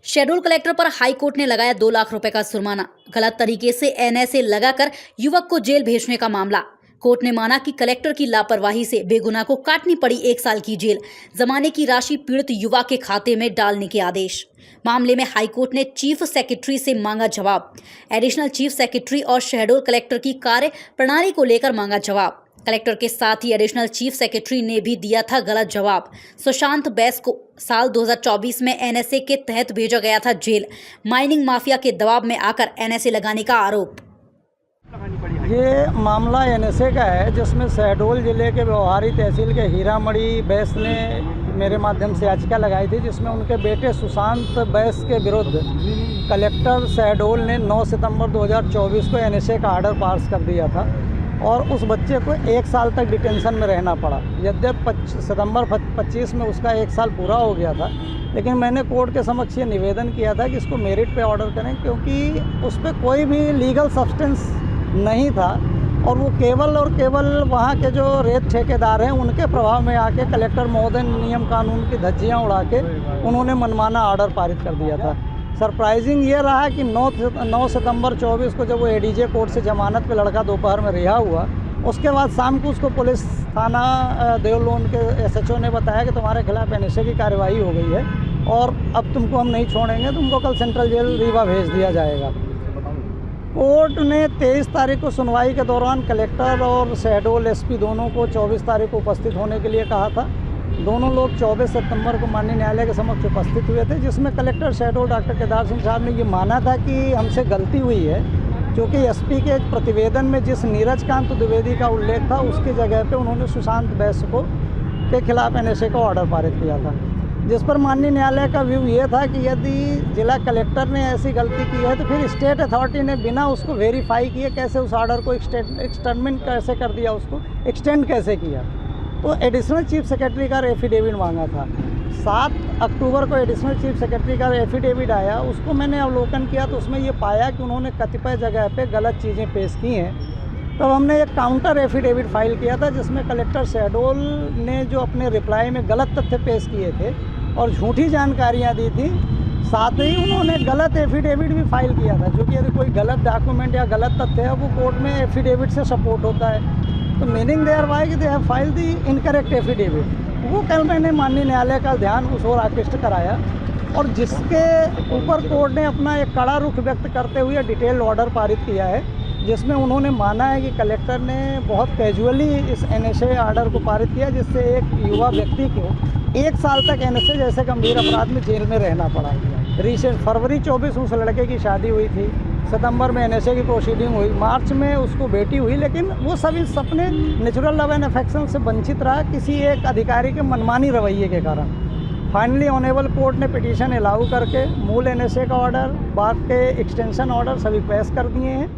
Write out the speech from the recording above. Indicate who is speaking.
Speaker 1: Schedule collector पर high court ने लगाया 2 लाख रुपए का जुर्माना। गलत तरीके से एनएसए लगाकर युवक को जेल भेजने का मामला। कोर्ट ने माना कि कलेक्टर की लापरवाही से बेगुनाह को काटनी पड़ी 1 साल की जेल। जमाने की राशि पीड़ित युवा के खाते में डालने के आदेश। मामले में हाईकोर्ट ने चीफ सेक्रेटरी से मांगा जवाब। एडिशनल चीफ सेक्रेटरी और शेड्यूल कलेक्टर की कार्य प्रणाली को लेकर मांगा जवाब। कलेक्टर के साथ ही एडिशनल चीफ सेक्रेटरी ने भी दिया था गलत जवाब। सुशांत बैस को साल 2024 में एनएसए के तहत भेजा गया था जेल। माइनिंग माफिया के दबाव में आकर एनएसए लगाने का आरोप।
Speaker 2: ये मामला एनएसए का है, जिसमें शहडोल जिले के व्यवहारी तहसील के हीरामढ़ी बैस ने मेरे माध्यम से याचिका लगाई थी, जिसमें उनके बेटे सुशांत बैस के विरुद्ध कलेक्टर शहडोल ने 9 सितंबर 2024 को एनएसए का आर्डर पास कर दिया था और उस बच्चे को 1 साल तक डिटेंशन में रहना पड़ा। यद्यपि सितंबर 25 में उसका 1 साल पूरा हो गया था, लेकिन मैंने कोर्ट के समक्ष ये निवेदन किया था कि इसको मेरिट पे ऑर्डर करें, क्योंकि उस पर कोई भी लीगल सब्सटेंस नहीं था और वो केवल और केवल वहाँ के जो रेत ठेकेदार हैं उनके प्रभाव में आके कलेक्टर महोदय नियम कानून की धज्जियाँ उड़ा के उन्होंने मनमाना ऑर्डर पारित कर दिया था। सरप्राइजिंग ये रहा कि 9 सितंबर 24 को जब वो एडीजे कोर्ट से जमानत पे लड़का दोपहर में रिहा हुआ, उसके बाद शाम को उसको पुलिस थाना देवलोन के एसएचओ ने बताया कि तुम्हारे खिलाफ एनएसए की कार्रवाई हो गई है और अब तुमको हम नहीं छोड़ेंगे, तुमको कल सेंट्रल जेल रीवा भेज दिया जाएगा। कोर्ट ने 23 तारीख को सुनवाई के दौरान कलेक्टर और शहडोल एसपी दोनों को 24 तारीख को उपस्थित होने के लिए कहा था। दोनों लोग 24 सितंबर को माननीय न्यायालय के समक्ष उपस्थित हुए थे, जिसमें कलेक्टर शहडोल डॉक्टर केदार सिंह साहब ने ये माना था कि हमसे गलती हुई है, क्योंकि एसपी के एक प्रतिवेदन में जिस नीरज कांत द्विवेदी का उल्लेख था उसकी जगह पे उन्होंने सुशांत बैस को के खिलाफ एनएसए का ऑर्डर पारित किया था, जिस पर माननीय न्यायालय का व्यू ये था कि यदि जिला कलेक्टर ने ऐसी गलती की है तो फिर स्टेट अथॉरिटी ने बिना उसको वेरीफाई किए कैसे उस ऑर्डर को एक्सटेंडमेंट कैसे कर दिया, उसको एक्सटेंड कैसे किया। तो एडिशनल चीफ सेक्रेटरी का एफिडेविट मांगा था। 7 अक्टूबर को एडिशनल चीफ सेक्रेटरी का एफिडेविट आया, उसको मैंने अवलोकन किया तो उसमें ये पाया कि उन्होंने कतिपय जगह पे गलत चीज़ें पेश की हैं। तब हमने एक काउंटर एफिडेविट फाइल किया था, जिसमें कलेक्टर शहडोल ने जो अपने रिप्लाई में गलत तथ्य पेश किए थे और झूठी जानकारियाँ दी थी, साथ ही उन्होंने गलत एफिडेविट भी फाइल किया था, जो कि यदि कोई गलत डॉक्यूमेंट या गलत तथ्य है वो कोर्ट में एफिडेविट से सपोर्ट होता है। तो मीनिंग देयर बाय कि they have file the incorrect affidavit. वो कल मैंने माननीय न्यायालय का ध्यान उस ओर आकृष्ट कराया और जिसके ऊपर कोर्ट ने अपना एक कड़ा रुख व्यक्त करते हुए डिटेल ऑर्डर पारित किया है, जिसमें उन्होंने माना है कि कलेक्टर ने बहुत कैजुअली इस एनएसए ऑर्डर को पारित किया, जिससे एक युवा व्यक्ति को 1 साल तक एनएसए जैसे गंभीर अपराध में जेल में रहना पड़ा। रिसेंट फरवरी 24 उस लड़के की शादी हुई थी, सितंबर में एनएसए की प्रोसीडिंग हुई, मार्च में उसको बेटी हुई, लेकिन वो सभी सपने नेचुरल लव एंड अफेक्शन से वंचित रहा किसी एक अधिकारी के मनमानी रवैये के कारण। फाइनली ऑनेबल कोर्ट ने पिटीशन अलाउ करके मूल एनएसए का ऑर्डर, बाकी के एक्सटेंशन ऑर्डर सभी पेश कर दिए हैं